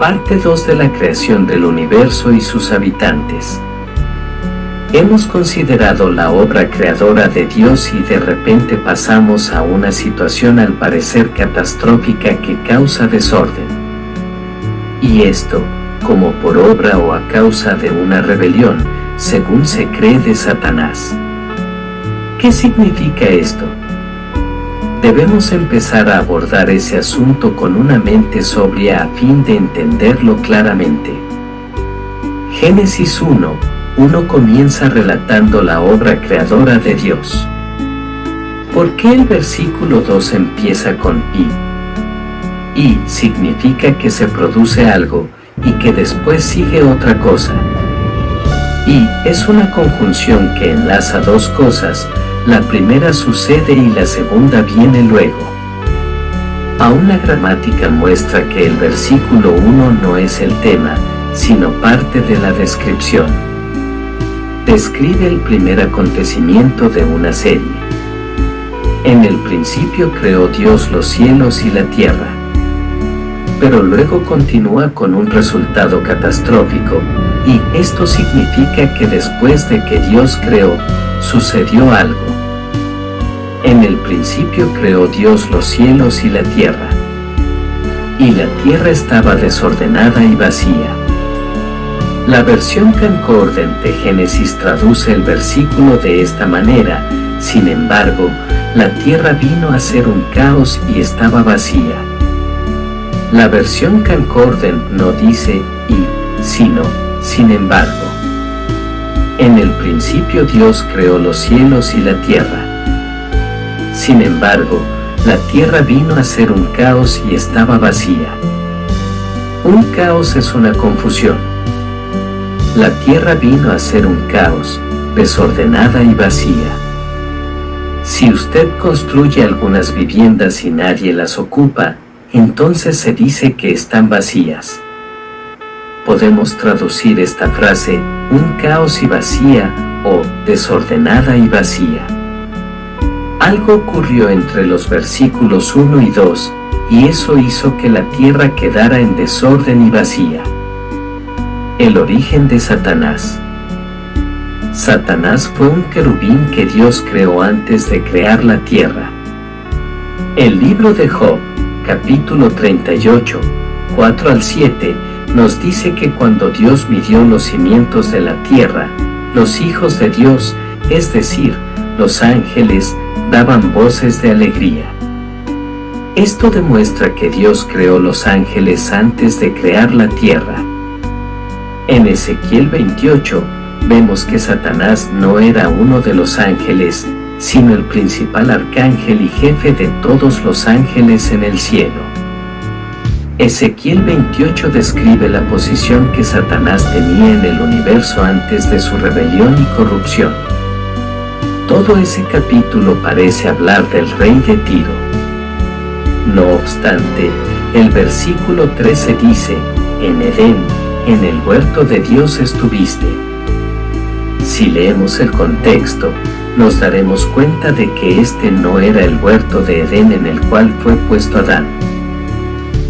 Parte 2 de la creación del universo y sus habitantes. Hemos considerado la obra creadora de Dios y de repente pasamos a una situación al parecer catastrófica que causa desorden. Y esto, como por obra o a causa de una rebelión, según se cree de Satanás. ¿Qué significa esto? Debemos empezar a abordar ese asunto con una mente sobria a fin de entenderlo claramente. Génesis 1:1 comienza relatando la obra creadora de Dios. ¿Por qué el versículo 2 empieza con y? Y significa que se produce algo y que después sigue otra cosa. Y es una conjunción que enlaza dos cosas. La primera sucede y la segunda viene luego. Aún la gramática muestra que el versículo 1 no es el tema, sino parte de la descripción. Describe el primer acontecimiento de una serie. En el principio creó Dios los cielos y la tierra. Pero luego continúa con un resultado catastrófico, y esto significa que después de que Dios creó, sucedió algo. En el principio creó Dios los cielos y la tierra. Y la tierra estaba desordenada y vacía. La versión concordante de Génesis traduce el versículo de esta manera: sin embargo, la tierra vino a ser un caos y estaba vacía. La versión concordante no dice y, sino, sin embargo. En el principio Dios creó los cielos y la tierra. Sin embargo, la tierra vino a ser un caos y estaba vacía. Un caos es una confusión. La tierra vino a ser un caos, desordenada y vacía. Si usted construye algunas viviendas y nadie las ocupa, entonces se dice que están vacías. Podemos traducir esta frase, un caos y vacía, o desordenada y vacía. Algo ocurrió entre los versículos 1 y 2, y eso hizo que la tierra quedara en desorden y vacía. El origen de Satanás. Satanás fue un querubín que Dios creó antes de crear la tierra. El libro de Job, capítulo 38, 4 al 7, nos dice que cuando Dios midió los cimientos de la tierra, los hijos de Dios, es decir, los ángeles, daban voces de alegría. Esto demuestra que Dios creó los ángeles antes de crear la tierra. En Ezequiel 28, vemos que Satanás no era uno de los ángeles, sino el principal arcángel y jefe de todos los ángeles en el cielo. Ezequiel 28 describe la posición que Satanás tenía en el universo antes de su rebelión y corrupción. Todo ese capítulo parece hablar del rey de Tiro. No obstante, el versículo 13 dice, en Edén, en el huerto de Dios estuviste. Si leemos el contexto, nos daremos cuenta de que este no era el huerto de Edén en el cual fue puesto Adán.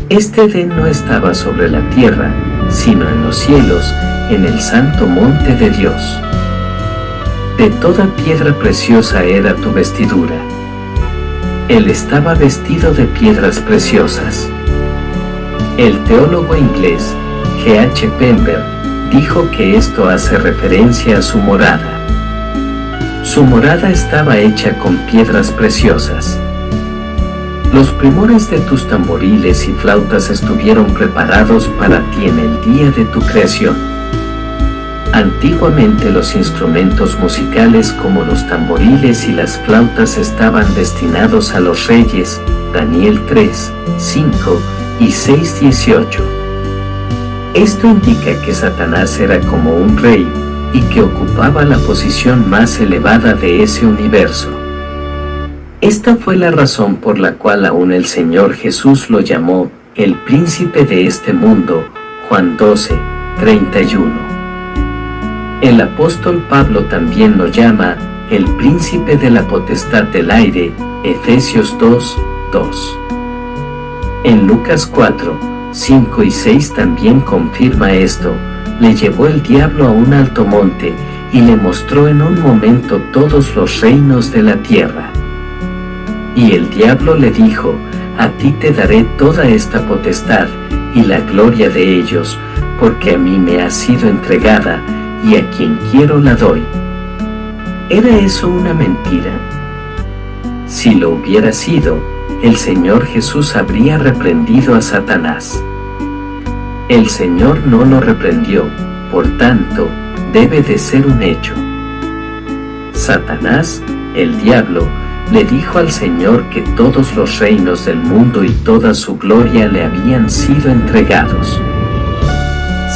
Este Edén no estaba sobre la tierra, sino en los cielos, en el santo monte de Dios. De toda piedra preciosa era tu vestidura. Él estaba vestido de piedras preciosas. El teólogo inglés, G.H. Pember, dijo que esto hace referencia a su morada. Su morada estaba hecha con piedras preciosas. Los primores de tus tamboriles y flautas estuvieron preparados para ti en el día de tu creación. Antiguamente los instrumentos musicales como los tamboriles y las flautas estaban destinados a los reyes, Daniel 3, 5 y 6, 18. Esto indica que Satanás era como un rey, y que ocupaba la posición más elevada de ese universo. Esta fue la razón por la cual aún el Señor Jesús lo llamó el príncipe de este mundo, Juan 12, 31. El apóstol Pablo también lo llama el príncipe de la potestad del aire, Efesios 2, 2. En Lucas 4, 5 y 6 también confirma esto. Le llevó el diablo a un alto monte, y le mostró en un momento todos los reinos de la tierra. Y el diablo le dijo: a ti te daré toda esta potestad, y la gloria de ellos, porque a mí me ha sido entregada, y a quien quiero la doy. ¿Era eso una mentira? Si lo hubiera sido, el Señor Jesús habría reprendido a Satanás. El Señor no lo reprendió, por tanto, debe de ser un hecho. Satanás, el diablo, le dijo al Señor que todos los reinos del mundo y toda su gloria le habían sido entregados.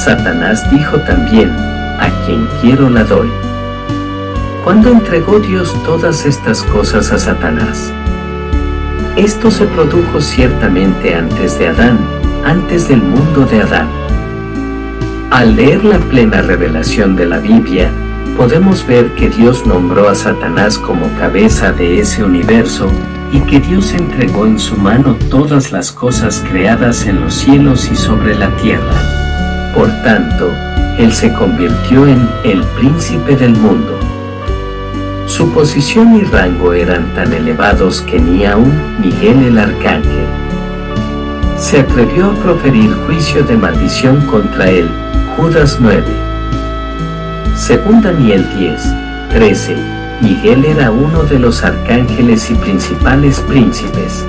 Satanás dijo también: a quien quiero la doy. ¿Cuándo entregó Dios todas estas cosas a Satanás? Esto se produjo ciertamente antes de Adán, antes del mundo de Adán. Al leer la plena revelación de la Biblia, podemos ver que Dios nombró a Satanás como cabeza de ese universo, y que Dios entregó en su mano todas las cosas creadas en los cielos y sobre la tierra. Por tanto, él se convirtió en el príncipe del mundo. Su posición y rango eran tan elevados que ni aun Miguel el arcángel se atrevió a proferir juicio de maldición contra él. Judas 9. Según Daniel 10:13, Miguel era uno de los arcángeles y principales príncipes.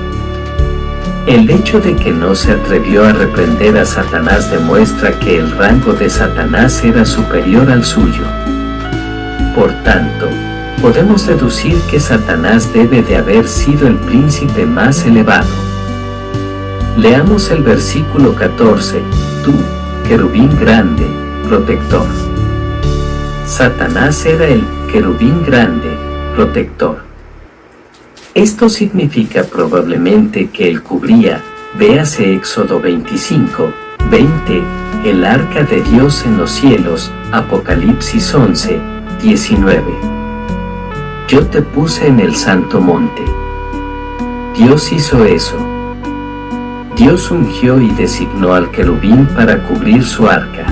El hecho de que no se atrevió a reprender a Satanás demuestra que el rango de Satanás era superior al suyo. Por tanto, podemos deducir que Satanás debe de haber sido el príncipe más elevado. Leamos el versículo 14. Tú, querubín grande, protector. Satanás era el querubín grande, protector. Esto significa probablemente que él cubría, véase Éxodo 25:20, el arca de Dios en los cielos, Apocalipsis 11:19. Yo te puse en el santo monte. Dios hizo eso. Dios ungió y designó al querubín para cubrir su arca.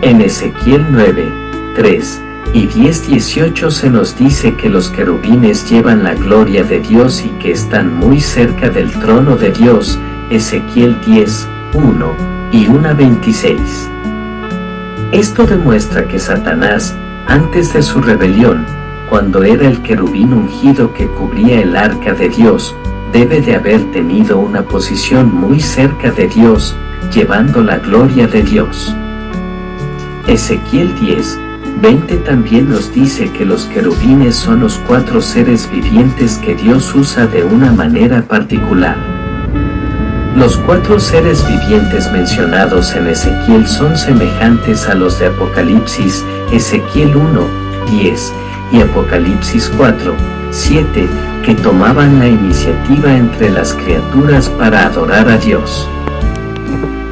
En Ezequiel 9:3 y 10:18 se nos dice que los querubines llevan la gloria de Dios y que están muy cerca del trono de Dios. Ezequiel 10:1 y 1:26. Esto demuestra que Satanás, antes de su rebelión, cuando era el querubín ungido que cubría el arca de Dios, debe de haber tenido una posición muy cerca de Dios, llevando la gloria de Dios. Ezequiel 10:20 también nos dice que los querubines son los 4 seres vivientes que Dios usa de una manera particular. Los 4 seres vivientes mencionados en Ezequiel son semejantes a los de Apocalipsis, Ezequiel 1:10 y Apocalipsis 4:7, que tomaban la iniciativa entre las criaturas para adorar a Dios.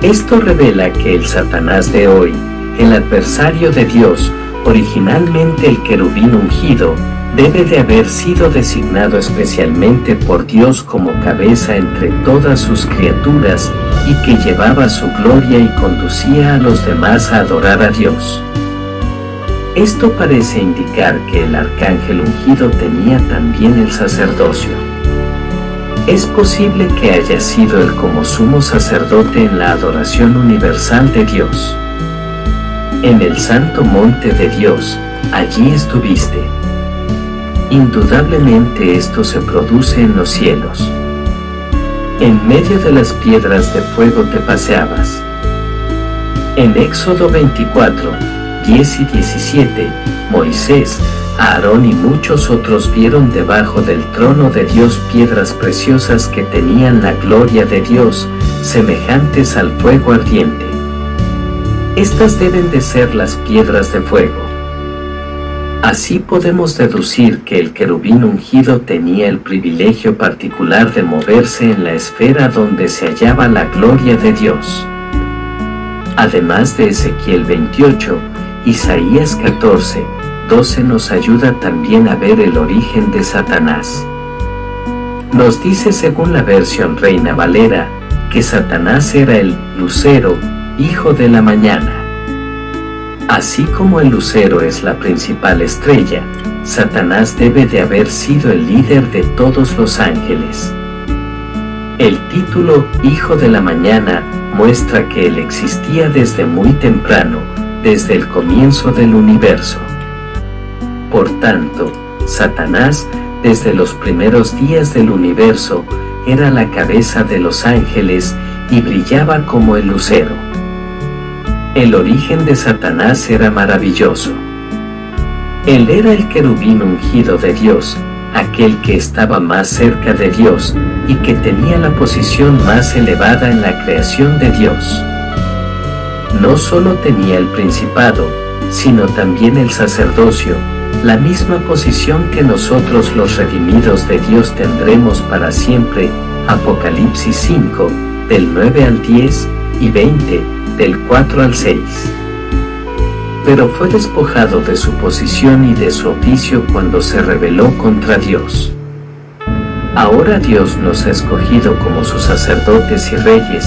Esto revela que el Satanás de hoy, el adversario de Dios, originalmente el querubín ungido, debe de haber sido designado especialmente por Dios como cabeza entre todas sus criaturas, y que llevaba su gloria y conducía a los demás a adorar a Dios. Esto parece indicar que el arcángel ungido tenía también el sacerdocio. Es posible que haya sido él como sumo sacerdote en la adoración universal de Dios. En el santo monte de Dios, allí estuviste. Indudablemente esto se produce en los cielos. En medio de las piedras de fuego te paseabas. En Éxodo 24:10 y 17, Moisés, Aarón y muchos otros vieron debajo del trono de Dios piedras preciosas que tenían la gloria de Dios, semejantes al fuego ardiente. Estas deben de ser las piedras de fuego. Así podemos deducir que el querubín ungido tenía el privilegio particular de moverse en la esfera donde se hallaba la gloria de Dios. Además de Ezequiel 28, Isaías 14:12 nos ayuda también a ver el origen de Satanás. Nos dice según la versión Reina Valera, que Satanás era el lucero, hijo de la mañana. Así como el lucero es la principal estrella, Satanás debe de haber sido el líder de todos los ángeles. El título Hijo de la Mañana muestra que él existía desde muy temprano, desde el comienzo del universo. Por tanto, Satanás, desde los primeros días del universo, era la cabeza de los ángeles y brillaba como el lucero. El origen de Satanás era maravilloso. Él era el querubín ungido de Dios, aquel que estaba más cerca de Dios y que tenía la posición más elevada en la creación de Dios. No solo tenía el principado, sino también el sacerdocio, la misma posición que nosotros los redimidos de Dios tendremos para siempre. Apocalipsis 5, del 9 al 10 y 20, del 4 al 6. Pero fue despojado de su posición y de su oficio cuando se rebeló contra Dios. Ahora Dios nos ha escogido como sus sacerdotes y reyes,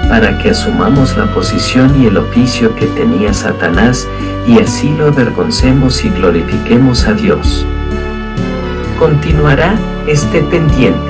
para que asumamos la posición y el oficio que tenía Satanás, y así lo avergoncemos y glorifiquemos a Dios. Continuará, esté pendiente.